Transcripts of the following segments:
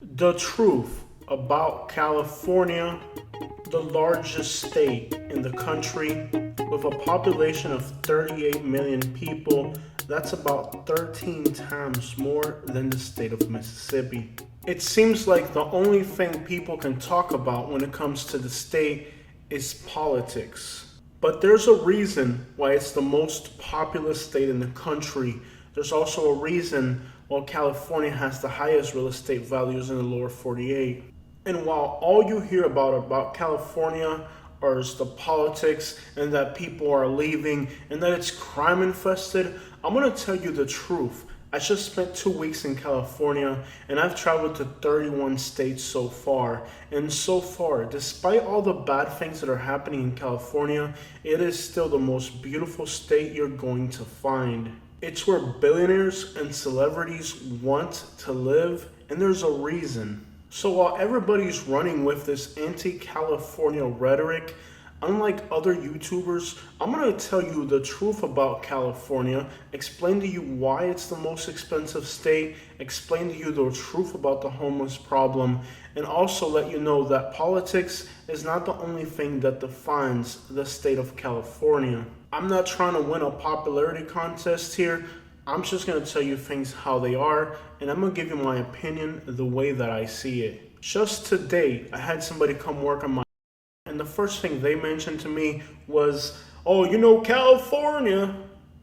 The truth about California, the largest state in the country, with a population of 38 million people. That's about 13 times more than the state of Mississippi. It seems like the only thing people can talk about when it comes to the state is politics. But there's a reason why it's the most populous state in the country. There's also a reason why California has the highest real estate values in the lower 48. And while all you hear about California is the politics and that people are leaving and that it's crime infested, I'm gonna tell you the truth. I just spent 2 weeks in California and I've traveled to 31 states so far. And so far, despite all the bad things that are happening in California, it is still the most beautiful state you're going to find. It's where billionaires and celebrities want to live, and there's a reason. So while everybody's running with this anti-California rhetoric, unlike other YouTubers, I'm going to tell you the truth about California, explain to you why it's the most expensive state, explain to you the truth about the homeless problem, and also let you know that politics is not the only thing that defines the state of California. I'm not trying to win a popularity contest here. I'm just going to tell you things how they are, and I'm going to give you my opinion the way that I see it. Just today, I had somebody come work on my, and the first thing they mentioned to me was, oh, California.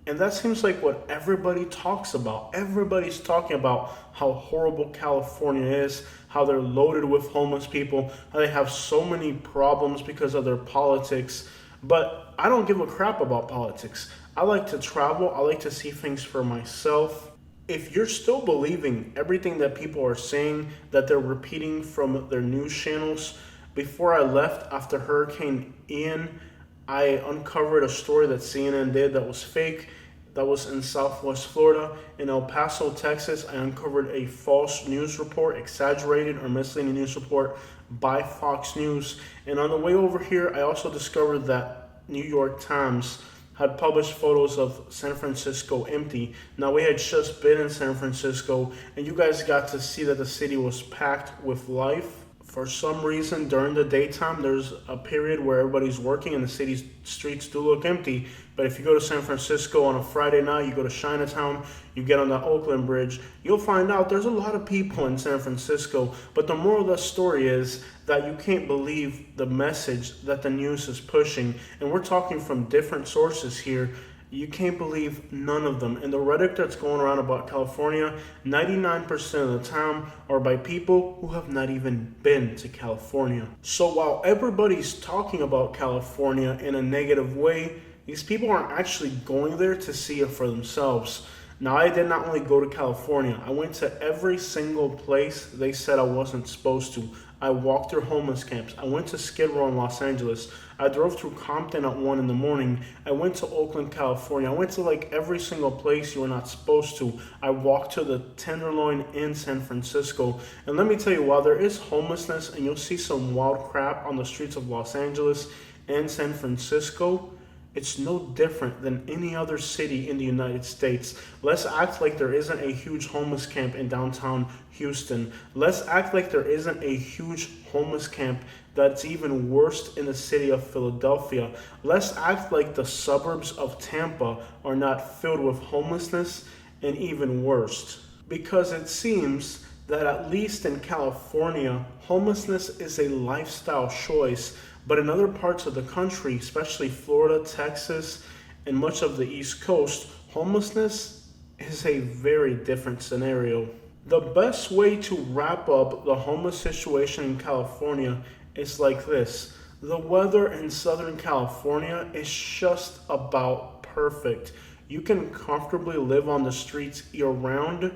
And that seems like what everybody talks about. Everybody's talking about how horrible California is, how they're loaded with homeless people, how they have so many problems because of their politics. But I don't give a crap about politics. I like to travel. I like to see things for myself. If you're still believing everything that people are saying, that they're repeating from their news channels, before I left after Hurricane Ian, I uncovered a story that CNN did that was fake, that was in Southwest Florida. In El Paso, Texas, I uncovered a false news report, exaggerated or misleading news report by Fox News. And on the way over here, I also discovered that New York Times had published photos of San Francisco empty. Now, we had just been in San Francisco, and you guys got to see that the city was packed with life. For some reason, during the daytime, there's a period where everybody's working and the city's streets do look empty. But if you go to San Francisco on a Friday night, you go to Chinatown, you get on the Oakland Bridge, you'll find out there's a lot of people in San Francisco. But the moral of the story is that you can't believe the message that the news is pushing. And we're talking from different sources here. You can't believe none of them. And the rhetoric that's going around about California, 99% of the time are by people who have not even been to California. So while everybody's talking about California in a negative way, these people aren't actually going there to see it for themselves. Now, I did not only go to California, I went to every single place they said I wasn't supposed to. I walked through homeless camps. I went to Skid Row in Los Angeles. I drove through Compton at 1 in the morning. I went to Oakland, California. I went to every single place you were not supposed to. I walked to the Tenderloin in San Francisco. And let me tell you, while there is homelessness and you'll see some wild crap on the streets of Los Angeles and San Francisco, it's no different than any other city in the United States. Let's act like there isn't a huge homeless camp in downtown Houston. Let's act like there isn't a huge homeless camp that's even worse in the city of Philadelphia. Let's act like the suburbs of Tampa are not filled with homelessness and even worse. Because it seems that at least in California, homelessness is a lifestyle choice. But in other parts of the country, especially Florida, Texas, and much of the East Coast, homelessness is a very different scenario. The best way to wrap up the homeless situation in California is like this. The weather in Southern California is just about perfect. You can comfortably live on the streets year-round,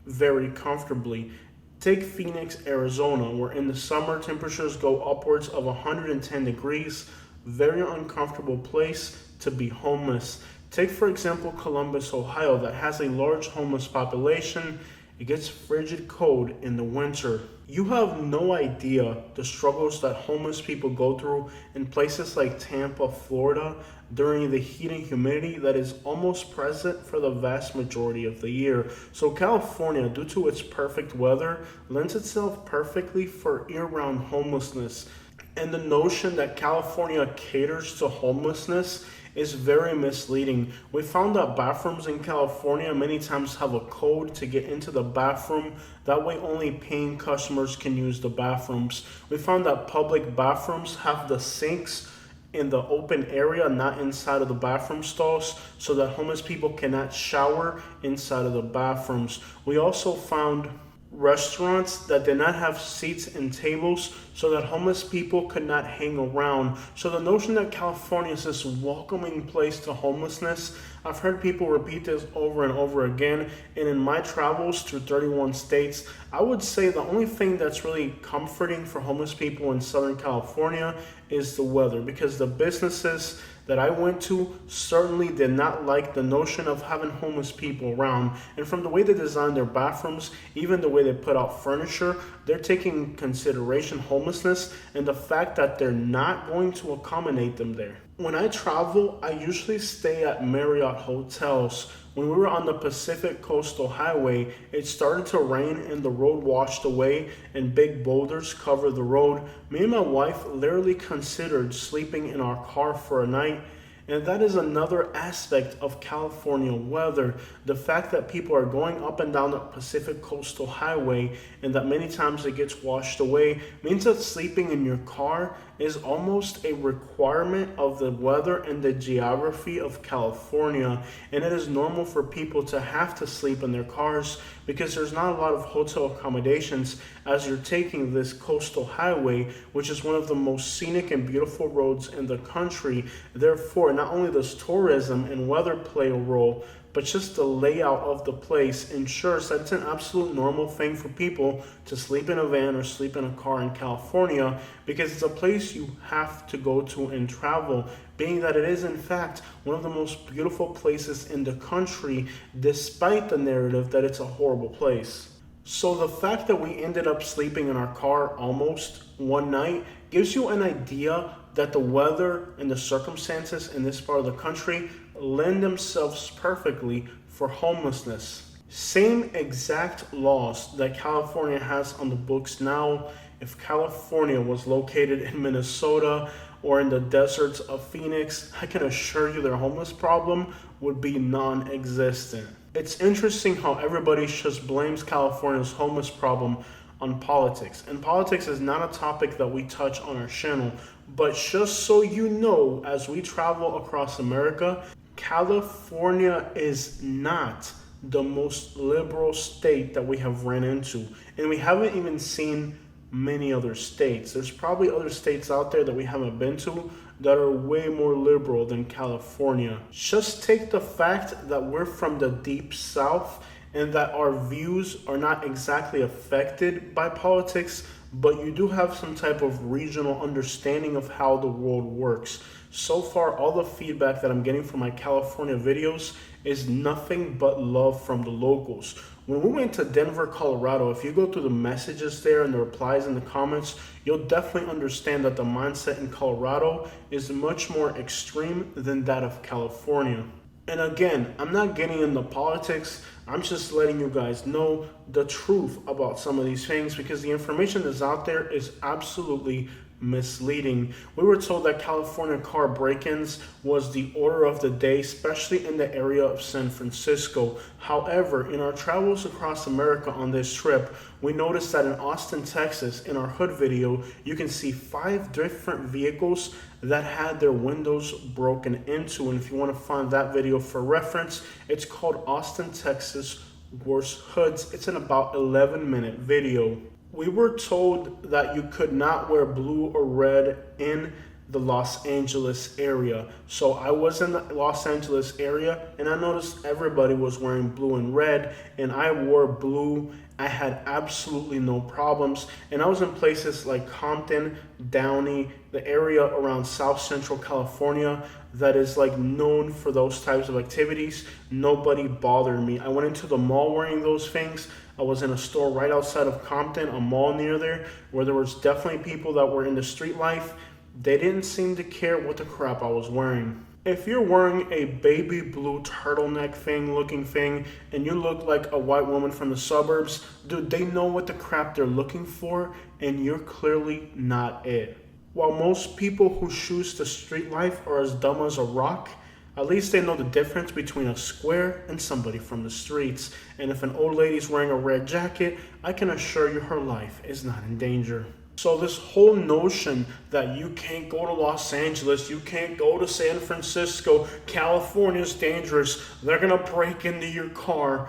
very comfortably. Take Phoenix, Arizona, where in the summer temperatures go upwards of 110 degrees. Very uncomfortable place to be homeless. Take, for example, Columbus, Ohio, that has a large homeless population. It gets frigid cold in the winter. You have no idea the struggles that homeless people go through in places like Tampa, Florida, during the heat and humidity that is almost present for the vast majority of the year. So, California, due to its perfect weather, lends itself perfectly for year round homelessness. And the notion that California caters to homelessness is very misleading. We found that bathrooms in California many times have a code to get into the bathroom. That way, only paying customers can use the bathrooms. We found that public bathrooms have the sinks in the open area, not inside of the bathroom stalls, so that homeless people cannot shower inside of the bathrooms. We also found restaurants that did not have seats and tables so that homeless people could not hang around. So the notion that California is this welcoming place to homelessness, I've heard people repeat this over and over again. And in my travels through 31 states, I would say the only thing that's really comforting for homeless people in Southern California is the weather, because the businesses that I went to certainly did not like the notion of having homeless people around. And from the way they design their bathrooms, even the way they put out furniture, they're taking in consideration homelessness and the fact that they're not going to accommodate them there. When I travel, I usually stay at Marriott hotels. When we were on the Pacific Coastal Highway, it started to rain and the road washed away and big boulders covered the road. Me and my wife literally considered sleeping in our car for a night. And that is another aspect of California weather. The fact that people are going up and down the Pacific Coastal Highway and that many times it gets washed away means that sleeping in your car is almost a requirement of the weather and the geography of California. And it is normal for people to have to sleep in their cars because there's not a lot of hotel accommodations as you're taking this coastal highway, which is one of the most scenic and beautiful roads in the country. Therefore, not only does tourism and weather play a role, but just the layout of the place ensures that it's an absolute normal thing for people to sleep in a van or sleep in a car in California, because it's a place you have to go to and travel, being that it is in fact one of the most beautiful places in the country, despite the narrative that it's a horrible place. So the fact that we ended up sleeping in our car almost one night gives you an idea that the weather and the circumstances in this part of the country lend themselves perfectly for homelessness. Same exact laws that California has on the books now. If California was located in Minnesota or in the deserts of Phoenix, I can assure you their homeless problem would be non-existent. It's interesting how everybody just blames California's homeless problem on politics. And politics is not a topic that we touch on our channel. But just so you know, as we travel across America, California is not the most liberal state that we have ran into. And we haven't even seen many other states. There's probably other states out there that we haven't been to that are way more liberal than California. Just take the fact that we're from the deep south and that our views are not exactly affected by politics, but you do have some type of regional understanding of how the world works. So far, all the feedback that I'm getting from my California videos is nothing but love from the locals. When we went to Denver, Colorado, if you go through the messages there and the replies in the comments, you'll definitely understand that the mindset in Colorado is much more extreme than that of California. And again, I'm not getting into politics. I'm just letting you guys know the truth about some of these things because the information that's out there is absolutely misleading. We were told that California car break-ins was the order of the day, especially in the area of San Francisco. However, in our travels across America on this trip, we noticed that in Austin, Texas, in our hood video, you can see 5 different vehicles that had their windows broken into. And if you want to find that video for reference, it's called Austin, Texas Worst Hoods. It's an about 11-minute video. We were told that you could not wear blue or red in the Los Angeles area. So I was in the Los Angeles area and I noticed everybody was wearing blue and red, and I wore blue. I had absolutely no problems. And I was in places like Compton, Downey, the area around South Central California that is like known for those types of activities. Nobody bothered me. I went into the mall wearing those things. I was in a store right outside of Compton, a mall near there, where there was definitely people that were in the street life. They didn't seem to care what the crap I was wearing. If you're wearing a baby blue turtleneck thing looking thing and you look like a white woman from the suburbs, dude, they know what the crap they're looking for and you're clearly not it. While most people who choose the street life are as dumb as a rock, at least they know the difference between a square and somebody from the streets. And if an old lady's wearing a red jacket, I can assure you her life is not in danger. So this whole notion that you can't go to Los Angeles, you can't go to San Francisco, California's dangerous, they're gonna break into your car,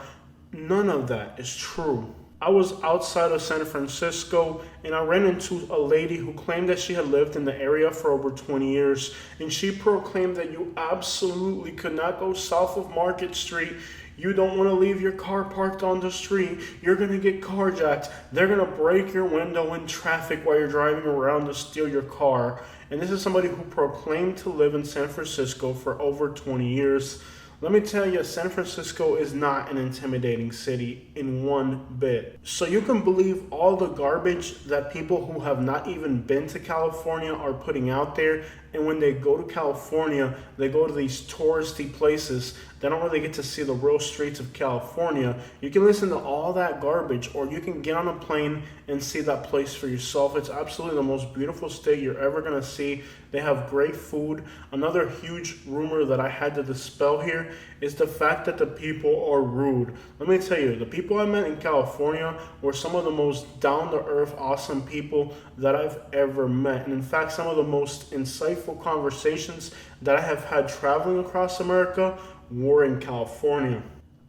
none of that is true. I was outside of San Francisco and I ran into a lady who claimed that she had lived in the area for over 20 years, and she proclaimed that you absolutely could not go south of Market Street. You don't want to leave your car parked on the street. You're going to get carjacked. They're going to break your window in traffic while you're driving around to steal your car. And this is somebody who proclaimed to live in San Francisco for over 20 years. Let me tell you, San Francisco is not an intimidating city in one bit. So you can believe all the garbage that people who have not even been to California are putting out there. And when they go to California, they go to these touristy places. They don't really get to see the real streets of California. You can listen to all that garbage, or you can get on a plane and see that place for yourself. It's absolutely the most beautiful state you're ever going to see. They have great food. Another huge rumor that I had to dispel here is the fact that the people are rude. Let me tell you, the people I met in California were some of the most down-to-earth, awesome people that I've ever met. And in fact, some of the most insightful conversations that I have had traveling across America were in California.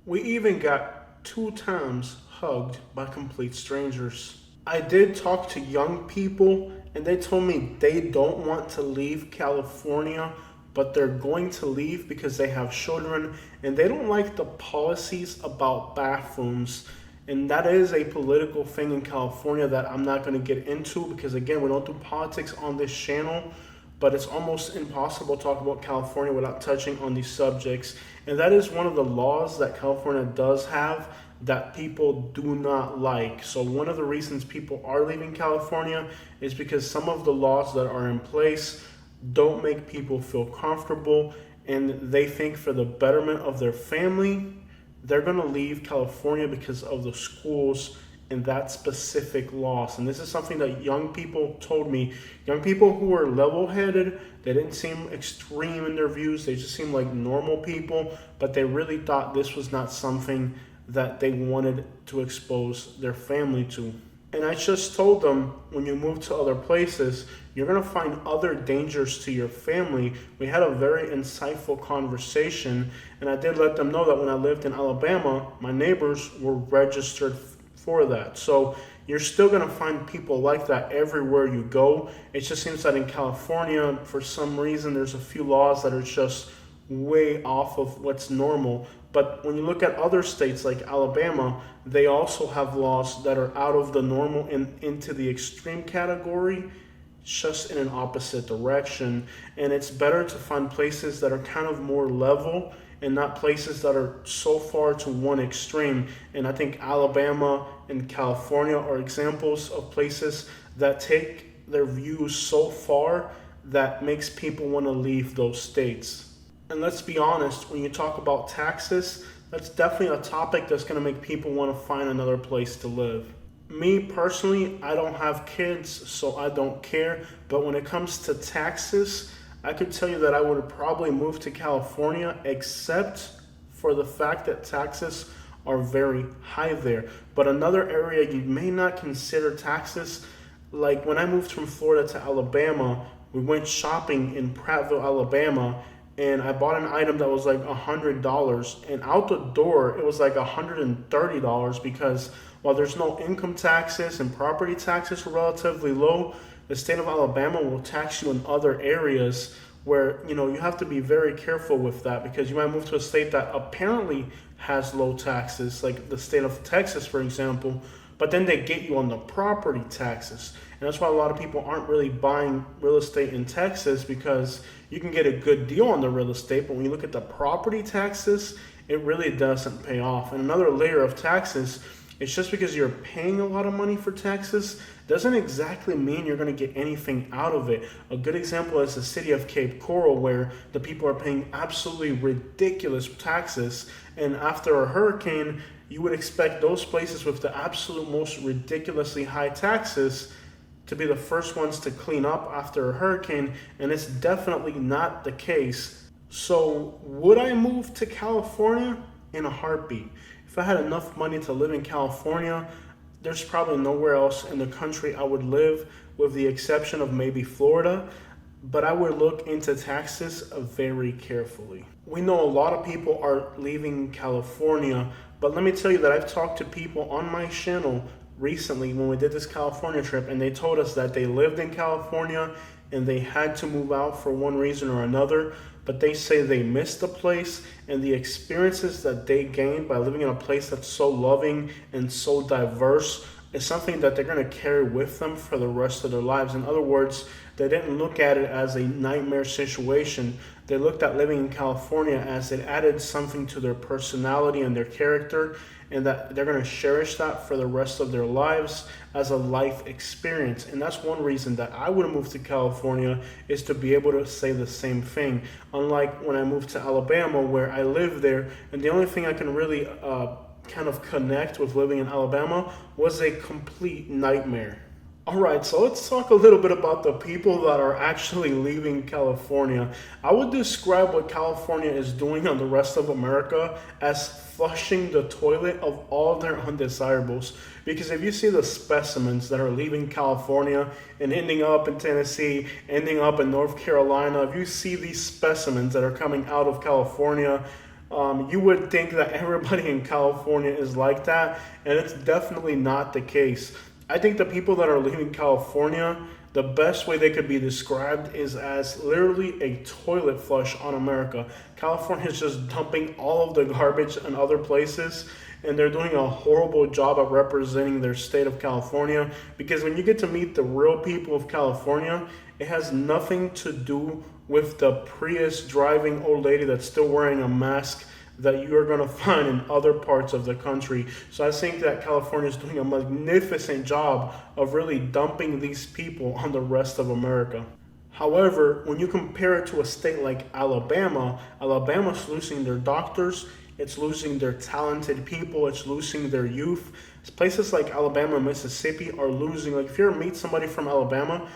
We even got 2 times hugged by complete strangers. I did talk to young people and they told me they don't want to leave California, but they're going to leave because they have children and they don't like the policies about bathrooms. And that is a political thing in California that I'm not going to get into because, again, we don't do politics on this channel, but it's almost impossible to talk about California without touching on these subjects. And that is one of the laws that California does have that people do not like. So one of the reasons people are leaving California is because some of the laws that are in place don't make people feel comfortable, and they think for the betterment of their family, they're going to leave California because of the schools and that specific loss. And this is something that young people told me. Young people who were level-headed, they didn't seem extreme in their views. They just seemed like normal people, but they really thought this was not something that they wanted to expose their family to. And I just told them, when you move to other places, you're going to find other dangers to your family. We had a very insightful conversation, and I did let them know that when I lived in Alabama, my neighbors were registered for that. So you're still going to find people like that everywhere you go. It just seems that in California, for some reason, there's a few laws that are just way off of what's normal. But when you look at other states like Alabama, they also have laws that are out of the normal and into the extreme category, just in an opposite direction. And it's better to find places that are kind of more level and not places that are so far to one extreme. And I think Alabama and California are examples of places that take their views so far that makes people want to leave those states. And let's be honest, when you talk about taxes, that's definitely a topic that's going to make people want to find another place to live. Me personally, I don't have kids, so I don't care. But when it comes to taxes, I could tell you that I would probably move to California, except for the fact that taxes are very high there. But another area you may not consider taxes, like when I moved from Florida to Alabama, we went shopping in Prattville, Alabama, and I bought an item that was like $100, and out the door it was like $130 because while there's no income taxes and property taxes are relatively low, the state of Alabama will tax you in other areas where, you have to be very careful with that because you might move to a state that apparently has low taxes, like the state of Texas, for example, but then they get you on the property taxes. And that's why a lot of people aren't really buying real estate in Texas, because you can get a good deal on the real estate, but when you look at the property taxes, it really doesn't pay off. And another layer of taxes It's just because you're paying a lot of money for taxes doesn't exactly mean you're going to get anything out of it. A good example is the city of Cape Coral, where the people are paying absolutely ridiculous taxes, and after a hurricane, you would expect those places with the absolute most ridiculously high taxes to be the first ones to clean up after a hurricane, and it's definitely not the case. So, would I move to California? In a heartbeat. If I had enough money to live in California, there's probably nowhere else in the country I would live, with the exception of maybe Florida, but I would look into taxes very carefully. We know a lot of people are leaving California, but let me tell you that I've talked to people on my channel recently when we did this California trip, and they told us that they lived in California and they had to move out for one reason or another, but they say they missed the place, and the experiences that they gained by living in a place that's so loving and so diverse is something that they're going to carry with them for the rest of their lives. In other words, they didn't look at it as a nightmare situation. They looked at living in California as it added something to their personality and their character, and that they're going to cherish that for the rest of their lives as a life experience. And that's one reason that I would move to California, is to be able to say the same thing. Unlike when I moved to Alabama, where I lived there, and the only thing I can really kind of connect with living in Alabama was a complete nightmare. All right, so let's talk a little bit about the people that are actually leaving California. I would describe what California is doing on the rest of America as flushing the toilet of all their undesirables. Because if you see the specimens that are leaving California and ending up in Tennessee, ending up in North Carolina, if you see these specimens that are coming out of California, you would think that everybody in California is like that, and it's definitely not the case. I think the people that are leaving California, the best way they could be described is as literally a toilet flush on America. California is just dumping all of the garbage in other places, and they're doing a horrible job of representing their state of California, because when you get to meet the real people of California, it has nothing to do with the Prius driving old lady that's still wearing a mask that you are going to find in other parts of the country. So I think that California is doing a magnificent job of really dumping these people on the rest of America. However, when you compare it to a state like Alabama, Alabama's losing their doctors, it's losing their talented people, it's losing their youth. Places like Alabama and Mississippi are losing, like if you ever meet somebody from Alabama,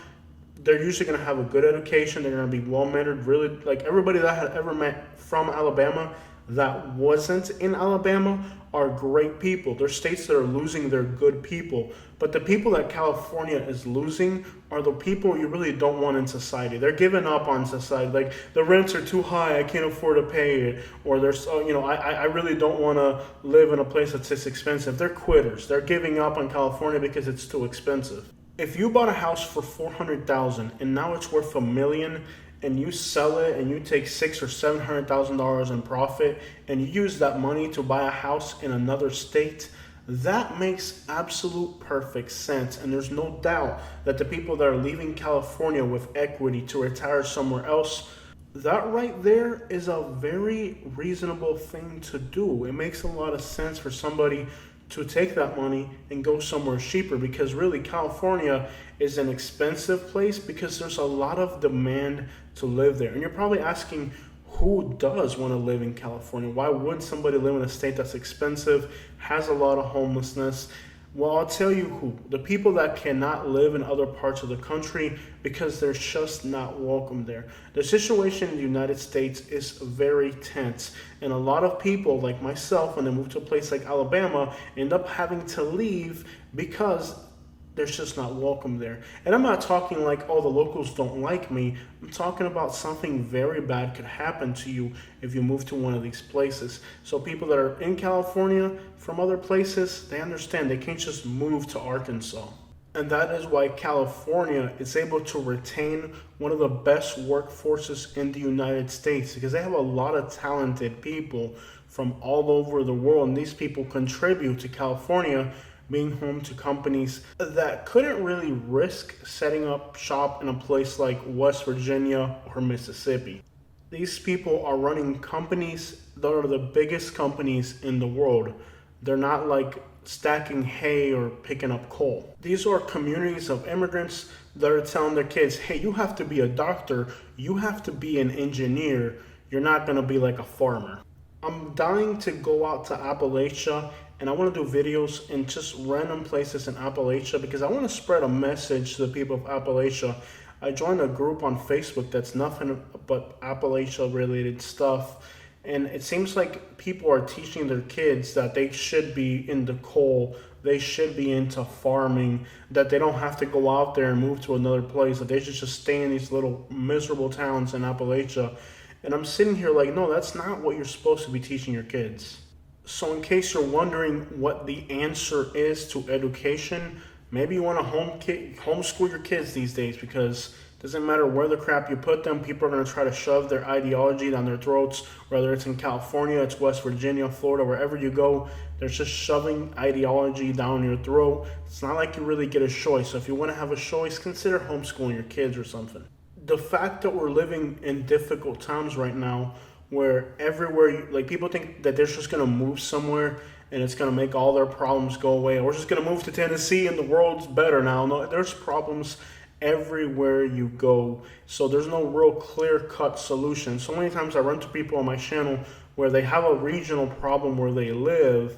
they're usually going to have a good education, they're going to be well-mannered, really, like everybody that I had ever met from Alabama that wasn't in Alabama are great people. They're states that are losing their good people. But the people that California is losing are the people you really don't want in society. They're giving up on society. Like, the rents are too high, I can't afford to pay it. Or there's, I really don't want to live in a place that's this expensive. They're quitters. They're giving up on California because it's too expensive. If you bought a house for $400,000 and now it's worth $1 million, and you sell it and you take $600,000 or $700,000 in profit, and you use that money to buy a house in another state, that makes absolute perfect sense. And there's no doubt that the people that are leaving California with equity to retire somewhere else, that right there is a very reasonable thing to do. It makes a lot of sense for somebody to take that money and go somewhere cheaper, because really California is an expensive place because there's a lot of demand to live there. And you're probably asking, who does want to live in California? Why would somebody live in a state that's expensive, has a lot of homelessness? Well, I'll tell you who. The people that cannot live in other parts of the country because they're just not welcome there. The situation in the United States is very tense. And a lot of people, like myself, when they move to a place like Alabama, end up having to leave because they're just not welcome there. And I'm not talking like, oh, the locals don't like me. I'm talking about something very bad could happen to you if you move to one of these places. So people that are in California from other places, they understand they can't just move to Arkansas. And that is why California is able to retain one of the best workforces in the United States, because they have a lot of talented people from all over the world. And these people contribute to California being home to companies that couldn't really risk setting up shop in a place like West Virginia or Mississippi. These people are running companies that are the biggest companies in the world. They're not like stacking hay or picking up coal. These are communities of immigrants that are telling their kids, hey, you have to be a doctor, you have to be an engineer, you're not gonna be like a farmer. I'm dying to go out to Appalachia and I want to do videos in just random places in Appalachia because I want to spread a message to the people of Appalachia. I joined a group on Facebook that's nothing but Appalachia related stuff. And it seems like people are teaching their kids that they should be into coal, they should be into farming, that they don't have to go out there and move to another place, that they should just stay in these little miserable towns in Appalachia. And I'm sitting here like, no, that's not what you're supposed to be teaching your kids. So, in case you're wondering what the answer is to education, maybe you want to homeschool your kids these days because it doesn't matter where the crap you put them, people are going to try to shove their ideology down their throats, whether it's in California, it's West Virginia, Florida, wherever you go, they're just shoving ideology down your throat. It's not like you really get a choice. So, if you want to have a choice, consider homeschooling your kids or something. The fact that we're living in difficult times right now where everywhere, like people think that they're just going to move somewhere and it's going to make all their problems go away. Or we're just going to move to Tennessee and the world's better now. No, there's problems everywhere you go. So there's no real clear-cut solution. So many times I run to people on my channel where they have a regional problem where they live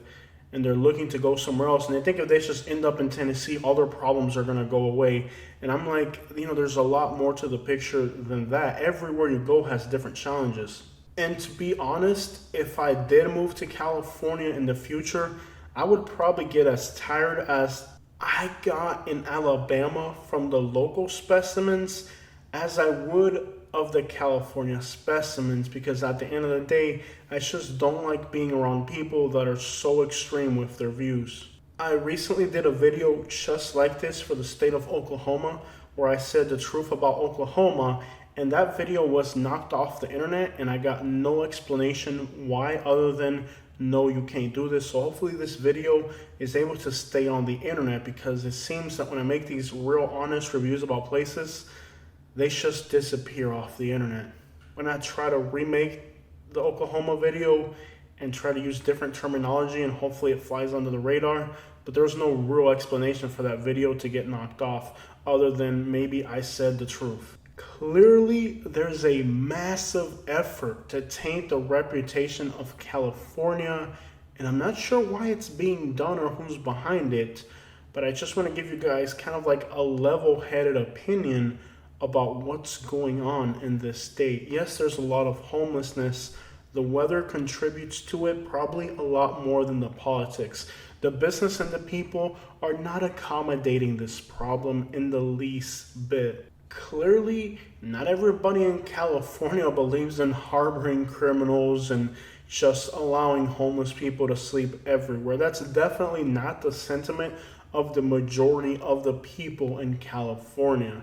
and they're looking to go somewhere else, and they think if they just end up in Tennessee, all their problems are gonna go away. And I'm like, there's a lot more to the picture than that. Everywhere you go has different challenges. And to be honest, if I did move to California in the future, I would probably get as tired as I got in Alabama from the local specimens as I would of the California specimens, because at the end of the day, I just don't like being around people that are so extreme with their views. I recently did a video just like this for the state of Oklahoma where I said the truth about Oklahoma, and that video was knocked off the internet and I got no explanation why other than no, you can't do this. So hopefully this video is able to stay on the internet, because it seems that when I make these real honest reviews about places, they just disappear off the internet. When I try to remake the Oklahoma video and try to use different terminology and hopefully it flies under the radar, but there's no real explanation for that video to get knocked off other than maybe I said the truth. Clearly, there's a massive effort to taint the reputation of California, and I'm not sure why it's being done or who's behind it, but I just want to give you guys kind of like a level-headed opinion about what's going on in this state. Yes, there's a lot of homelessness. The weather contributes to it probably a lot more than the politics. The business and the people are not accommodating this problem in the least bit. Clearly, not everybody in California believes in harboring criminals and just allowing homeless people to sleep everywhere. That's definitely not the sentiment of the majority of the people in California.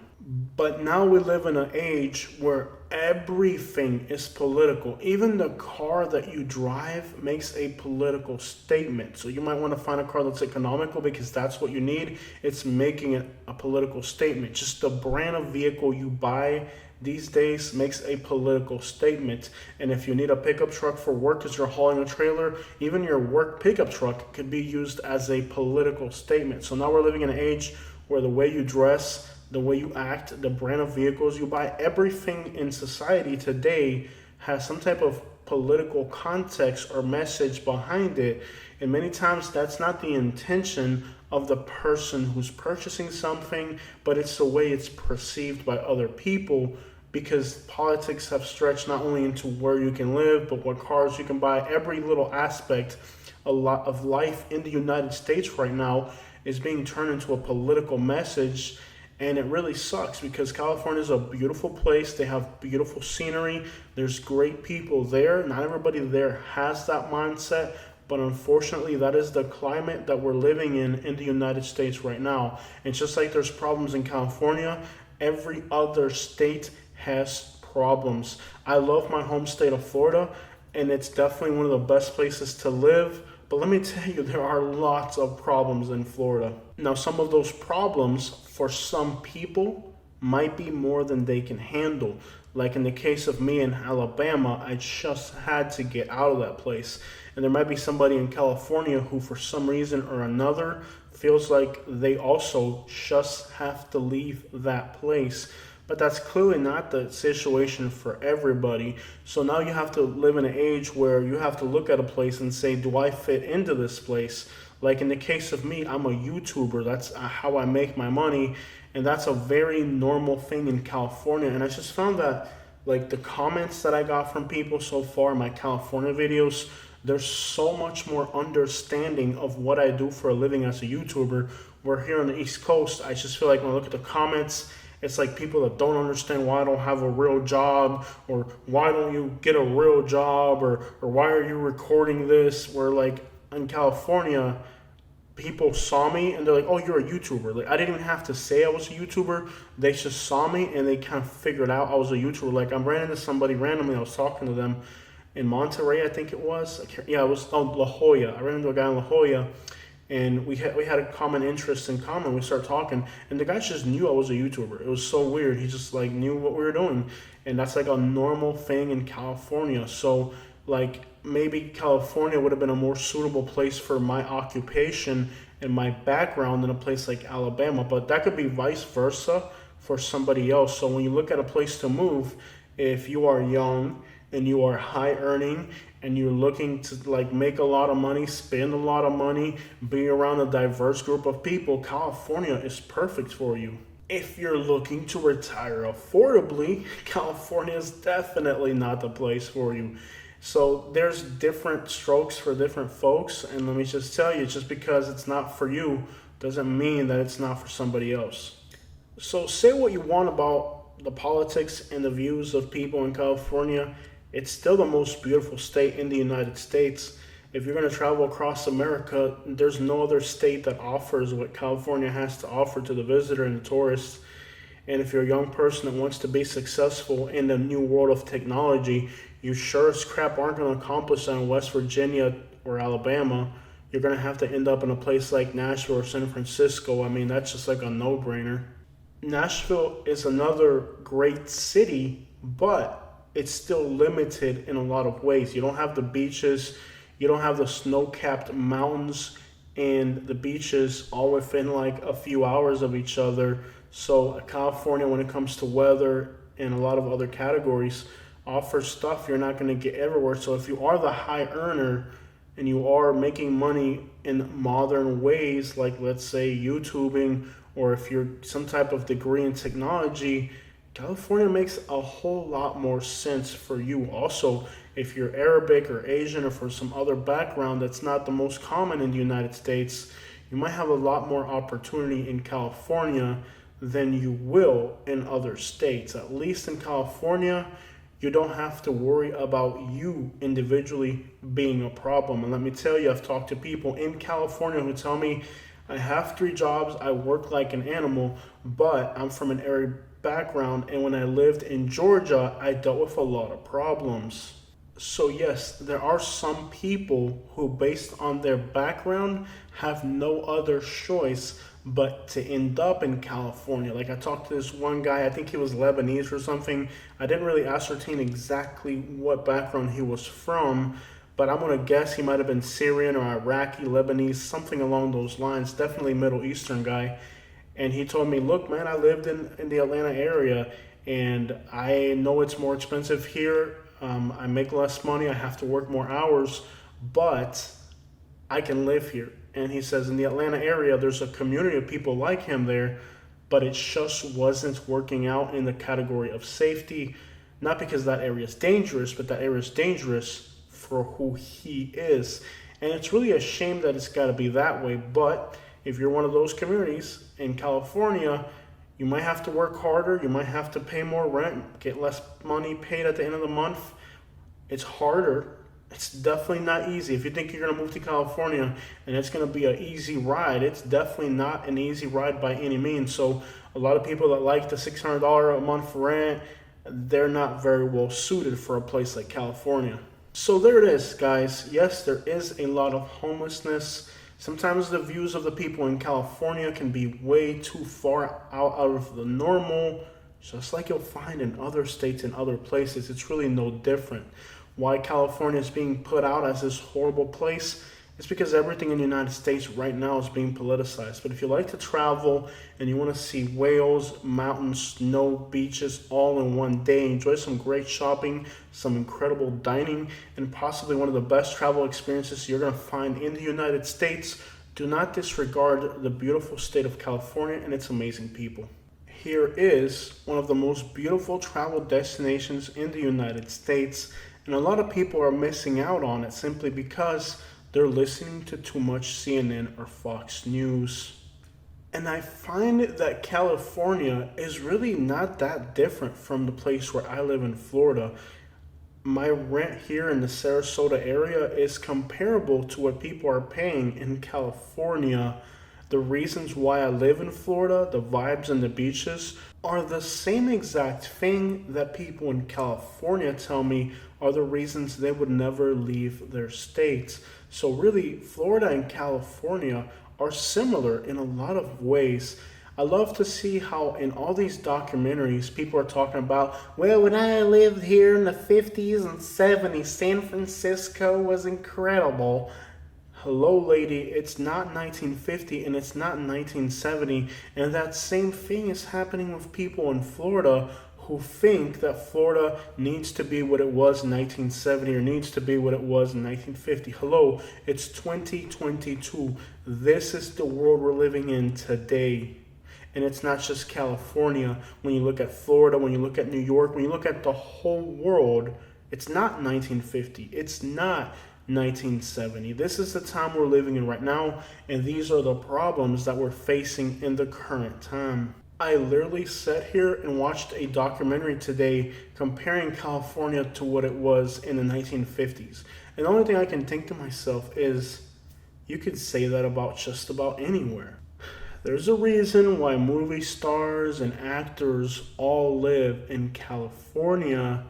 But now we live in an age where everything is political. Even the car that you drive makes a political statement. So you might want to find a car that's economical because that's what you need. It's making it a political statement. Just the brand of vehicle you buy these days makes a political statement. And if you need a pickup truck for work because you're hauling a trailer, even your work pickup truck could be used as a political statement. So now we're living in an age where the way you dress, the way you act, the brand of vehicles you buy, everything in society today has some type of political context or message behind it. And many times that's not the intention of the person who's purchasing something, but it's the way it's perceived by other people, because politics have stretched not only into where you can live, but what cars you can buy. Every little aspect, a lot of life in the United States right now is being turned into a political message. And it really sucks because California is a beautiful place. They have beautiful scenery. There's great people there. Not everybody there has that mindset, but unfortunately, that is the climate that we're living in the United States right now. And just like there's problems in California, every other state has problems. I love my home state of Florida, and it's definitely one of the best places to live. But let me tell you, there are lots of problems in Florida. Now, some of those problems for some people might be more than they can handle. Like in the case of me in Alabama, I just had to get out of that place. And there might be somebody in California who, for some reason or another, feels like they also just have to leave that place. But that's clearly not the situation for everybody. So now you have to live in an age where you have to look at a place and say, do I fit into this place? Like in the case of me, I'm a YouTuber. That's how I make my money. And that's a very normal thing in California. And I just found that, like, the comments that I got from people so far in my California videos, there's so much more understanding of what I do for a living as a YouTuber. Where here on the East Coast, I just feel like when I look at the comments, it's like people that don't understand why I don't have a real job, or why don't you get a real job, or why are you recording this? Where like in California, people saw me and they're like, oh, you're a YouTuber. Like I didn't even have to say I was a YouTuber. They just saw me and they kind of figured out I was a YouTuber. Like I ran into somebody randomly. I was talking to them in Monterey, I think it was. Yeah, it was La Jolla. I ran into a guy in La Jolla, and we had a common interest in common. We started talking, and the guy just knew I was a YouTuber. It was so weird. He just like knew what we were doing, and that's like a normal thing in California. So like maybe California would have been a more suitable place for my occupation and my background than a place like Alabama, but that could be vice versa for somebody else. So when you look at a place to move, if you are young and you are high earning and you're looking to like make a lot of money, spend a lot of money, be around a diverse group of people, California is perfect for you. If you're looking to retire affordably, California is definitely not the place for you. So there's different strokes for different folks, and let me just tell you, just because it's not for you doesn't mean that it's not for somebody else. So say what you want about the politics and the views of people in California, it's still the most beautiful state in the United States. If you're going to travel across America, there's no other state that offers what California has to offer to the visitor and the tourist. And if you're a young person that wants to be successful in the new world of technology, you sure as crap aren't going to accomplish that in West Virginia or Alabama. You're going to have to end up in a place like Nashville or San Francisco. I mean, that's just like a no-brainer. Nashville is another great city, but it's still limited in a lot of ways. You don't have the beaches, you don't have the snow-capped mountains, and the beaches all within like a few hours of each other. So California, when it comes to weather and a lot of other categories, offers stuff you're not going to get everywhere. So if you are the high earner and you are making money in modern ways, like let's say YouTubing, or if you're some type of degree in technology, California makes a whole lot more sense for you. Also, if you're Arabic or Asian or from some other background that's not the most common in the United States, you might have a lot more opportunity in California than you will in other states. At least in California, you don't have to worry about you individually being a problem. And let me tell you, I've talked to people in California who tell me, I have 3 jobs, I work like an animal, but I'm from an Arab background, and when I lived in Georgia, I dealt with a lot of problems. So yes, there are some people who, based on their background, have no other choice but to end up in California. Like I talked to this one guy, I think he was Lebanese or something. I didn't really ascertain exactly what background he was from, but I'm gonna guess he might have been Syrian or Iraqi, Lebanese, something along those lines. Definitely Middle Eastern guy. And he told me, look, man, I lived in the Atlanta area, and I know it's more expensive here. I make less money. I have to work more hours, but I can live here. And he says in the Atlanta area, there's a community of people like him there, but it just wasn't working out in the category of safety. Not because that area is dangerous, but that area is dangerous for who he is. And it's really a shame that it's got to be that way. But if you're one of those communities in California, you might have to work harder. You might have to pay more rent, get less money paid at the end of the month. It's harder. It's definitely not easy. If you think you're going to move to California and it's going to be an easy ride, it's definitely not an easy ride by any means. So a lot of people that like the $600 a month rent, they're not very well suited for a place like California. So there it is, guys. Yes, there is a lot of homelessness. Sometimes the views of the people in California can be way too far out of the normal, just like you'll find in other states and other places. It's really no different. Why California is being put out as this horrible place is because everything in the United States right now is being politicized. But if you like to travel and you want to see whales, mountains, snow, beaches all in one day, enjoy some great shopping, some incredible dining, and possibly one of the best travel experiences you're going to find in the United States, do not disregard the beautiful state of California and its amazing people. Here is one of the most beautiful travel destinations in the United States, and a lot of people are missing out on it simply because they're listening to too much CNN or Fox News. And I find that California is really not that different from the place where I live in Florida. My rent here in the Sarasota area is comparable to what people are paying in California. The reasons why I live in Florida, the vibes and the beaches, are the same exact thing that people in California tell me are the reasons they would never leave their states. So really, Florida and California are similar in a lot of ways. I love to see how in all these documentaries people are talking about, well, when I lived here in the 50s and 70s, San Francisco was incredible. Hello, lady, it's not 1950 and it's not 1970, and that same thing is happening with people in Florida who think that Florida needs to be what it was in 1970 or needs to be what it was in 1950. Hello, it's 2022. This is the world we're living in today. And it's not just California. When you look at Florida, when you look at New York, when you look at the whole world, it's not 1950. It's not 1970. This is the time we're living in right now, and these are the problems that we're facing in the current time. I literally sat here and watched a documentary today comparing California to what it was in the 1950s. And the only thing I can think to myself is, you could say that about just about anywhere. There's a reason why movie stars and actors all live in California.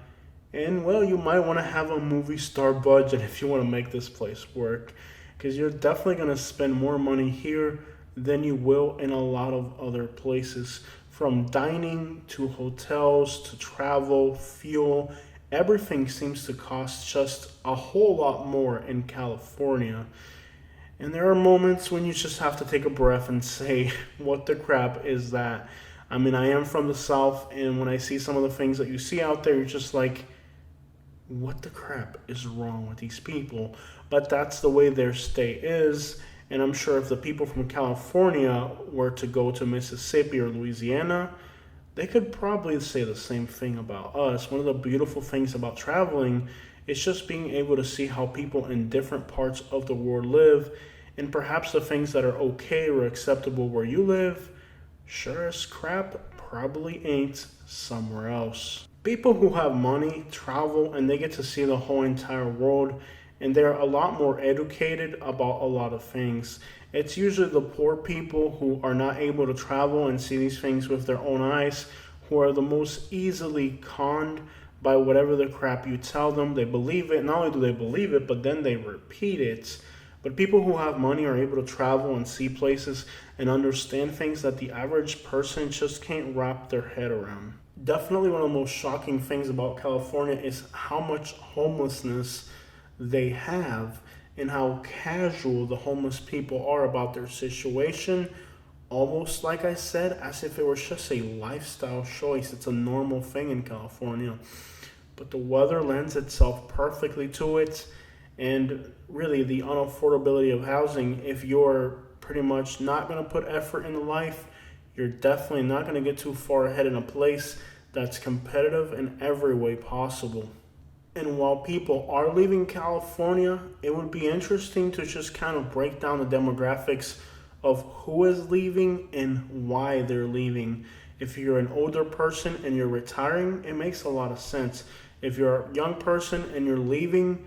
And well, you might want to have a movie star budget if you want to make this place work, because you're definitely going to spend more money here than you will in a lot of other places. From dining to hotels to travel, fuel, everything seems to cost just a whole lot more in California. And there are moments when you just have to take a breath and say, what the crap is that? I mean, I am from the South, and when I see some of the things that you see out there, you're just like, what the crap is wrong with these people? But that's the way their state is. And I'm sure if the people from California were to go to Mississippi or Louisiana, they could probably say the same thing about us. One of the beautiful things about traveling is just being able to see how people in different parts of the world live, and perhaps the things that are okay or acceptable where you live, sure as crap, probably ain't somewhere else. People who have money travel and they get to see the whole entire world, and they're a lot more educated about a lot of things. It's usually the poor people who are not able to travel and see these things with their own eyes who are the most easily conned by whatever the crap you tell them. They believe it. Not only do they believe it, but then they repeat it. But people who have money are able to travel and see places and understand things that the average person just can't wrap their head around. Definitely one of the most shocking things about California is how much homelessness they have and how casual the homeless people are about their situation. Almost like I said, as if it was just a lifestyle choice. It's a normal thing in California. But the weather lends itself perfectly to it. And really, the unaffordability of housing, if you're pretty much not going to put effort into life, you're definitely not going to get too far ahead in a place that's competitive in every way possible. And while people are leaving California, it would be interesting to just kind of break down the demographics of who is leaving and why they're leaving. If you're an older person and you're retiring, it makes a lot of sense. If you're a young person and you're leaving,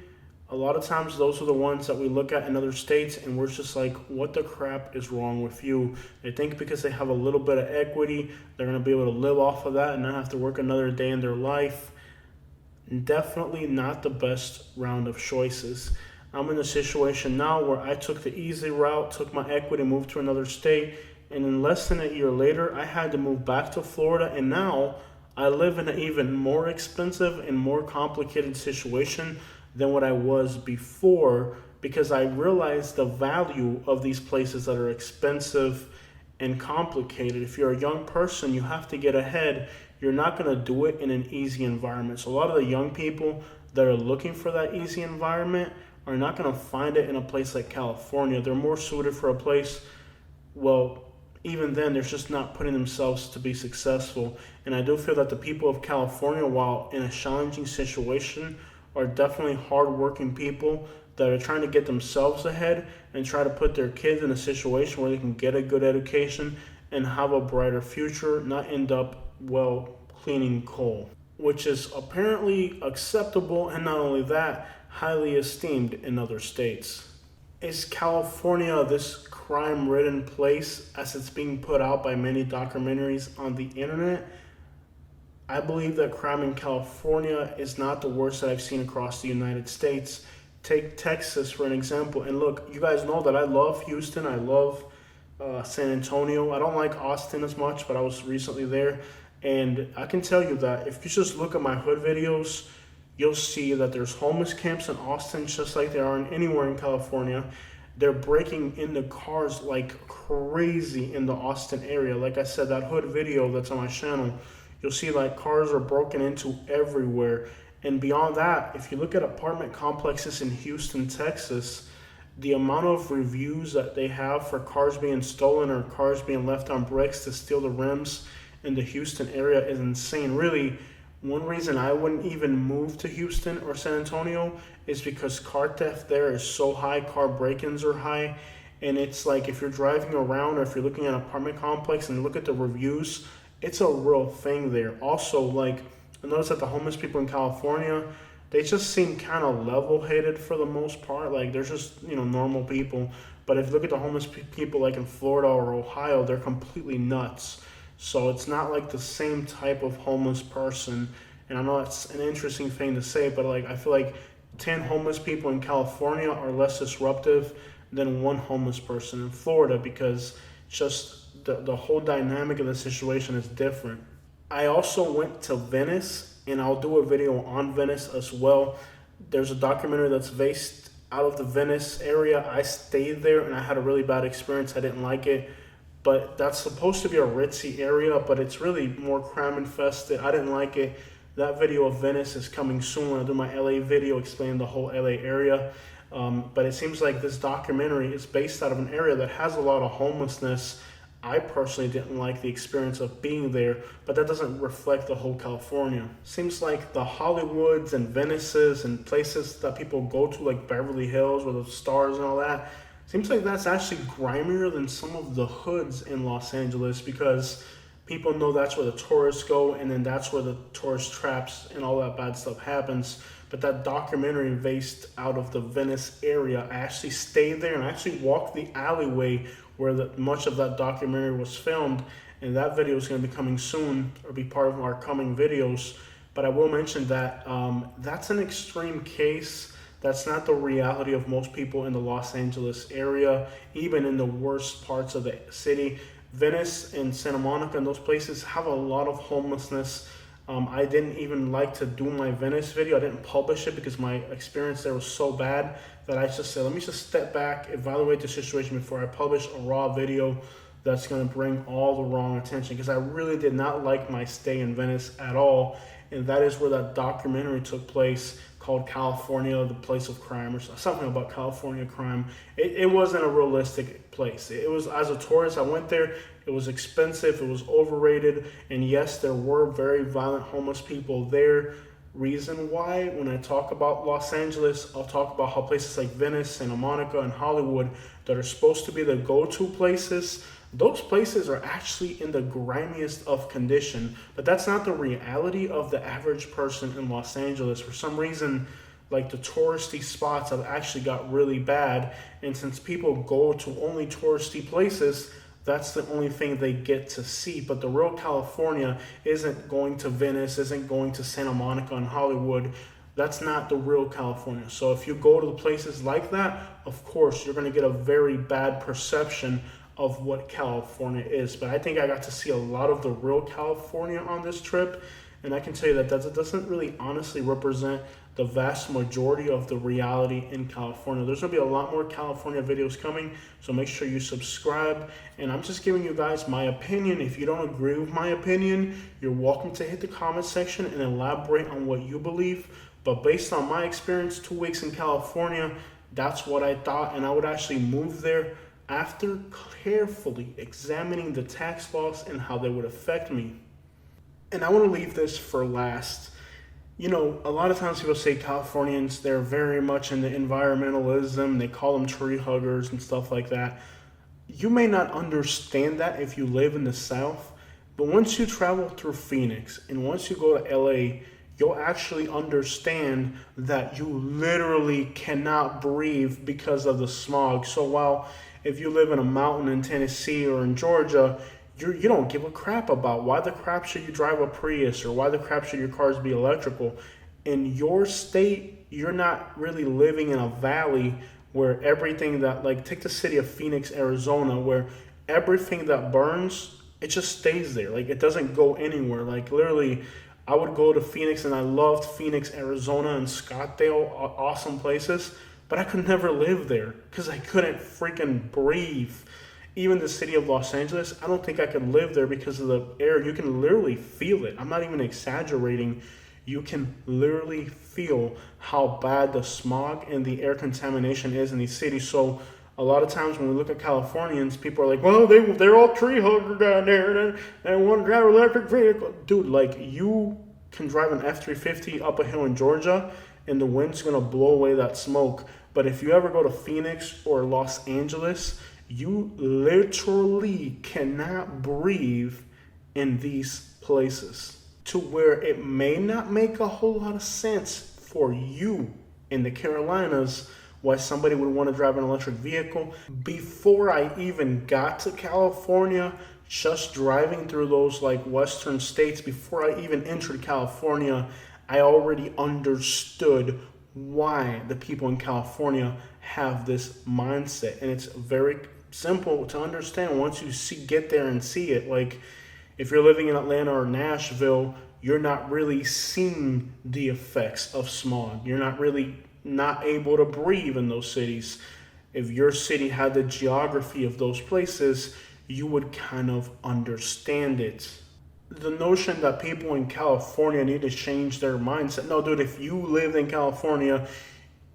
a lot of times those are the ones that we look at in other states and we're just like, what the crap is wrong with you? They think because they have a little bit of equity, they're going to be able to live off of that and not have to work another day in their life. Definitely not the best round of choices. I'm in a situation now where I took the easy route, took my equity, moved to another state, and in less than a year later, I had to move back to Florida, and now I live in an even more expensive and more complicated situation than what I was before because I realized the value of these places that are expensive and complicated. If you're a young person, you have to get ahead. You're not going to do it in an easy environment. So a lot of the young people that are looking for that easy environment are not going to find it in a place like California. They're more suited for a place, well, even then, they're just not putting themselves to be successful. And I do feel that the people of California, while in a challenging situation, are definitely hardworking people that are trying to get themselves ahead and try to put their kids in a situation where they can get a good education and have a brighter future, not end up, well, cleaning coal, which is apparently acceptable and not only that, highly esteemed in other states. Is California this crime ridden place as it's being put out by many documentaries on the internet? I believe that crime in California is not the worst that I've seen across the United States. Take Texas for an example. And look, you guys know that I love Houston. I love San Antonio. I don't like Austin as much, but I was recently there. And I can tell you that if you just look at my hood videos, you'll see that there's homeless camps in Austin just like there are anywhere in California. They're breaking into cars like crazy in the Austin area. Like I said, that hood video that's on my channel, you'll see like cars are broken into everywhere. And beyond that, if you look at apartment complexes in Houston, Texas, the amount of reviews that they have for cars being stolen or cars being left on bricks to steal the rims in the Houston area is insane. Really, one reason I wouldn't even move to Houston or San Antonio is because car theft there is so high, car break-ins are high, and it's like if you're driving around or if you're looking at an apartment complex and you look at the reviews, it's a real thing there. Also, like, I noticed that the homeless people in California, they just seem kind of level-headed for the most part. Like, they're just, normal people. But if you look at the homeless people like in Florida or Ohio, they're completely nuts. So it's not like the same type of homeless person. And I know it's an interesting thing to say, but like I feel like 10 homeless people in California are less disruptive than one homeless person in Florida because just the whole dynamic of the situation is different. I also went to Venice, and I'll do a video on Venice as well. There's a documentary that's based out of the Venice area. I stayed there and I had a really bad experience. I didn't like it. But that's supposed to be a ritzy area, but it's really more crime infested. I didn't like it. That video of Venice is coming soon when I do my LA video explaining the whole LA area. But it seems like this documentary is based out of an area that has a lot of homelessness. I personally didn't like the experience of being there, but that doesn't reflect the whole California. Seems like the Hollywoods and Venices and places that people go to, like Beverly Hills or the stars and all that, seems like that's actually grimier than some of the hoods in Los Angeles because people know that's where the tourists go and then that's where the tourist traps and all that bad stuff happens. But that documentary based out of the Venice area, I actually stayed there and I actually walked the alleyway where much of that documentary was filmed, and that video is going to be coming soon or be part of our coming videos. But I will mention that that's an extreme case. That's not the reality of most people in the Los Angeles area, even in the worst parts of the city. Venice and Santa Monica and those places have a lot of homelessness. I didn't even like to do my Venice video. I didn't publish it because my experience there was so bad that I just said, let me just step back, evaluate the situation before I publish a raw video that's going to bring all the wrong attention, because I really did not like my stay in Venice at all. And that is where that documentary took place called California, the Place of Crime, or something about California crime. It wasn't a realistic place. It was, as a tourist, I went there. It was expensive. It was overrated. And yes, there were very violent homeless people there. Reason why, when I talk about Los Angeles, I'll talk about how places like Venice, Santa Monica, and Hollywood that are supposed to be the go-to places, those places are actually in the grimiest of condition. But that's not the reality of the average person in Los Angeles. For some reason, like the touristy spots have actually got really bad. And since people go to only touristy places, that's the only thing they get to see. But the real California isn't going to Venice, isn't going to Santa Monica and Hollywood. That's not the real California. So if you go to the places like that, of course, you're going to get a very bad perception of what California is. But I think I got to see a lot of the real California on this trip. And I can tell you that that doesn't really honestly represent the vast majority of the reality in California. There's gonna be a lot more California videos coming, so make sure you subscribe. And I'm just giving you guys my opinion. If you don't agree with my opinion, you're welcome to hit the comment section and elaborate on what you believe. But based on my experience, 2 weeks in California, that's what I thought, and I would actually move there after carefully examining the tax laws and how they would affect me. And I want to leave this for last. You know, a lot of times people say Californians, they're very much into environmentalism. They call them tree huggers and stuff like that. You may not understand that if you live in the South, but once you travel through Phoenix and once you go to LA, you'll actually understand that you literally cannot breathe because of the smog. So while if you live in a mountain in Tennessee or in Georgia, you don't give a crap about why the crap should you drive a Prius or why the crap should your cars be electrical. In your state, you're not really living in a valley where everything that, like, take the city of Phoenix, Arizona, where everything that burns, it just stays there. Like, it doesn't go anywhere. Like, literally, I would go to Phoenix, and I loved Phoenix, Arizona, and Scottsdale, awesome places, but I could never live there because I couldn't freaking breathe. Even the city of Los Angeles, I don't think I could live there because of the air. You can literally feel it. I'm not even exaggerating. You can literally feel how bad the smog and the air contamination is in these cities. So a lot of times when we look at Californians, people are like, well, they're all tree hugger down there and they want to drive an electric vehicle. Dude, like, you can drive an F-350 up a hill in Georgia and the wind's going to blow away that smoke. But if you ever go to Phoenix or Los Angeles, you literally cannot breathe in these places, to where it may not make a whole lot of sense for you in the Carolinas why somebody would want to drive an electric vehicle. Before I even got to California, just driving through those like western states, before I even entered California, I already understood why the people in California have this mindset. And it's very simple to understand once you get there and see it. Like, if you're living in Atlanta or Nashville, you're not really seeing the effects of smog. You're not really not able to breathe in those cities. If your city had the geography of those places, you would kind of understand it. The notion that people in California need to change their mindset. No, dude, if you lived in California,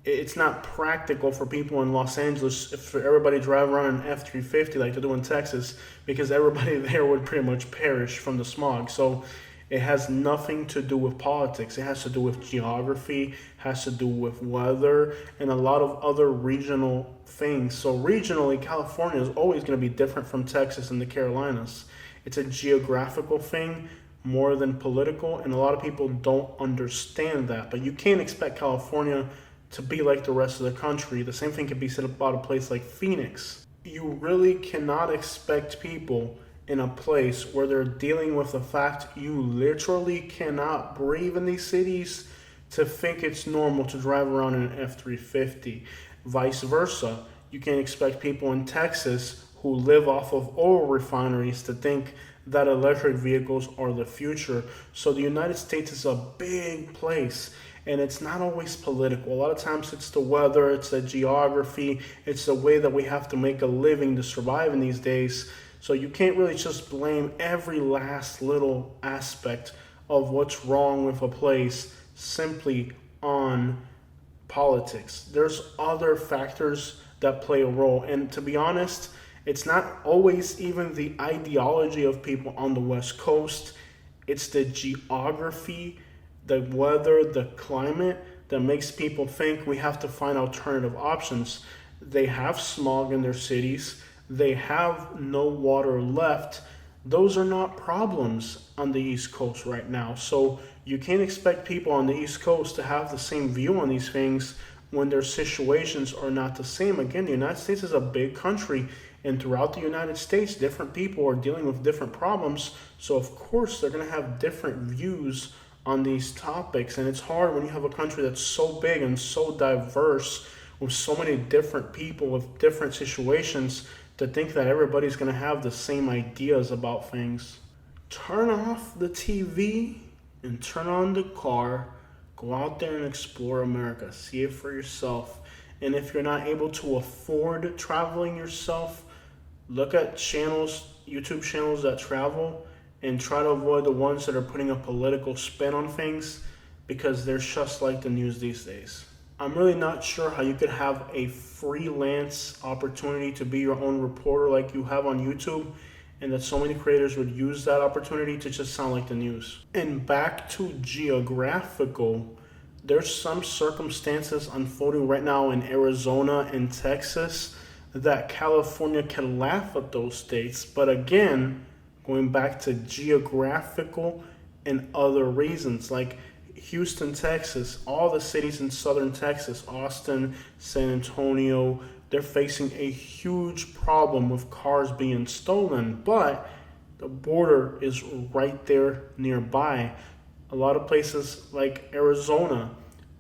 it's not practical for people in Los Angeles, for everybody to drive around an F-350 like they do in Texas, because everybody there would pretty much perish from the smog. So it has nothing to do with politics. It has to do with geography, has to do with weather, and a lot of other regional things. So regionally, California is always going to be different from Texas and the Carolinas. It's a geographical thing more than political, and a lot of people don't understand that. But you can't expect California to be like the rest of the country. The same thing can be said about a place like Phoenix. You really cannot expect people in a place where they're dealing with the fact you literally cannot breathe in these cities to think it's normal to drive around in an F-350. Vice versa, you can't expect people in Texas who live off of oil refineries to think that electric vehicles are the future. So the United States is a big place, and it's not always political. A lot of times it's the weather, it's the geography, it's the way that we have to make a living to survive in these days. So you can't really just blame every last little aspect of what's wrong with a place simply on politics. There's other factors that play a role. And to be honest, it's not always even the ideology of people on the West Coast. It's the geography, the weather, the climate that makes people think we have to find alternative options. They have smog in their cities. They have no water left. Those are not problems on the East Coast right now. So you can't expect people on the East Coast to have the same view on these things when their situations are not the same. Again, the United States is a big country, and throughout the United States, different people are dealing with different problems. So of course, they're going to have different views on these topics. And it's hard when you have a country that's so big and so diverse with so many different people with different situations to think that everybody's going to have the same ideas about things. Turn off the TV and turn on the car. Go out there and explore America. See it for yourself. And if you're not able to afford traveling yourself, look at channels, YouTube channels that travel, and try to avoid the ones that are putting a political spin on things because they're just like the news these days. I'm really not sure how you could have a freelance opportunity to be your own reporter like you have on YouTube, and that so many creators would use that opportunity to just sound like the news. And back to Geographical, there's some circumstances unfolding right now in Arizona and Texas that California can laugh at those states. But again, going back to Geographical and other reasons, like Houston, Texas, all the cities in southern Texas, Austin, San Antonio, they're facing a huge problem with cars being stolen, but the border is right there nearby. A lot of places like Arizona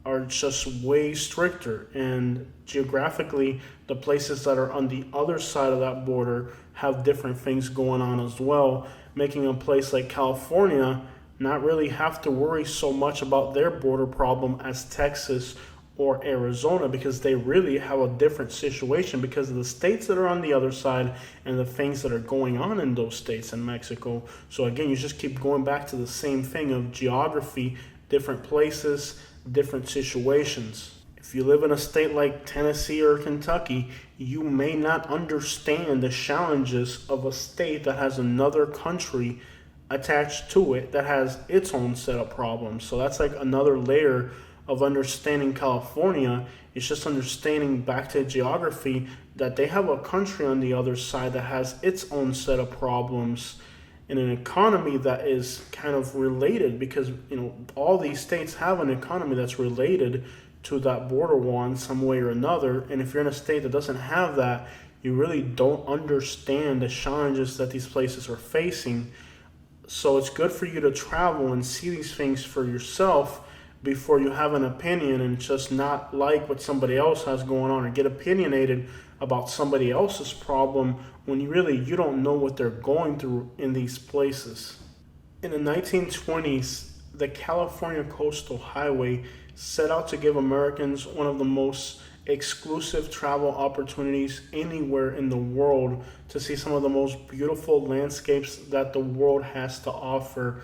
are just way stricter, and geographically, the places that are on the other side of that border have different things going on as well, making a place like California not really have to worry so much about their border problem as Texas or Arizona, because they really have a different situation because of the states that are on the other side and the things that are going on in those states in Mexico. So again, you just keep going back to the same thing of geography, different places, different situations. If you live in a state like Tennessee or Kentucky, you may not understand the challenges of a state that has another country attached to it that has its own set of problems. So that's like another layer of understanding California. It's just understanding back to geography that they have a country on the other side that has its own set of problems in an economy that is kind of related, because all these states have an economy that's related to that border wall in some way or another. And if you're in a state that doesn't have that, you really don't understand the challenges that these places are facing. So it's good for you to travel and see these things for yourself before you have an opinion and just not like what somebody else has going on, or get opinionated about somebody else's problem when you don't know what they're going through in these places. In the 1920s, the California Coastal Highway set out to give Americans one of the most exclusive travel opportunities anywhere in the world to see some of the most beautiful landscapes that the world has to offer.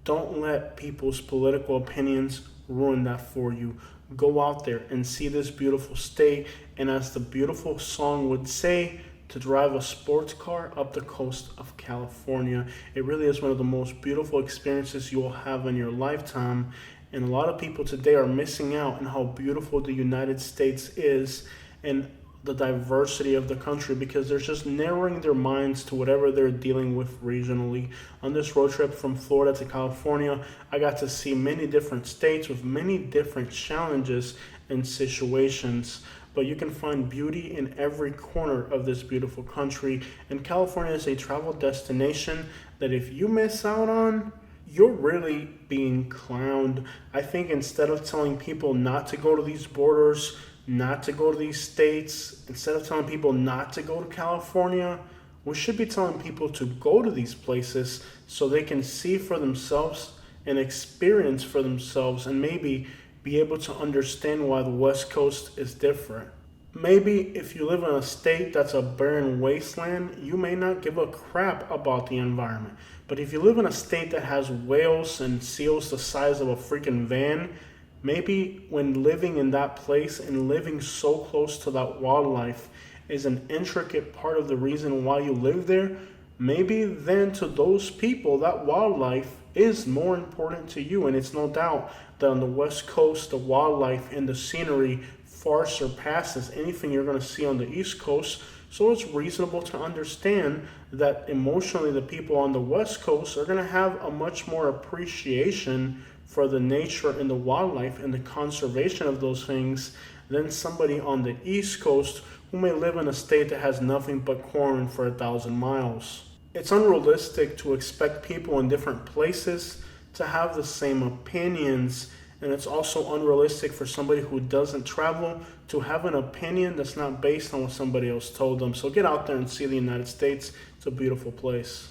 Don't let people's political opinions ruin that for you. Go out there and see this beautiful state, and as the beautiful song would say, to drive a sports car up the coast of California. It really is one of the most beautiful experiences you will have in your lifetime. And a lot of people today are missing out on how beautiful the United States is and the diversity of the country, because they're just narrowing their minds to whatever they're dealing with regionally. On this road trip from Florida to California, I got to see many different states with many different challenges and situations. But you can find beauty in every corner of this beautiful country. And California is a travel destination that if you miss out on, you're really being clowned. I think instead of telling people not to go to these borders, not to go to these states, instead of telling people not to go to California, we should be telling people to go to these places so they can see for themselves and experience for themselves, and maybe be able to understand why the West Coast is different. Maybe if you live in a state that's a barren wasteland, you may not give a crap about the environment. But if you live in a state that has whales and seals the size of a freaking van, maybe when living in that place and living so close to that wildlife is an intricate part of the reason why you live there, maybe then to those people that wildlife is more important to you. And it's no doubt that on the West Coast, the wildlife and the scenery far surpasses anything you're going to see on the East Coast. So it's reasonable to understand that emotionally the people on the West Coast are going to have a much more appreciation for the nature and the wildlife and the conservation of those things than somebody on the East Coast who may live in a state that has nothing but corn for 1,000 miles. It's unrealistic to expect people in different places to have the same opinions. And it's also unrealistic for somebody who doesn't travel to have an opinion that's not based on what somebody else told them. So get out there and see the United States. It's a beautiful place.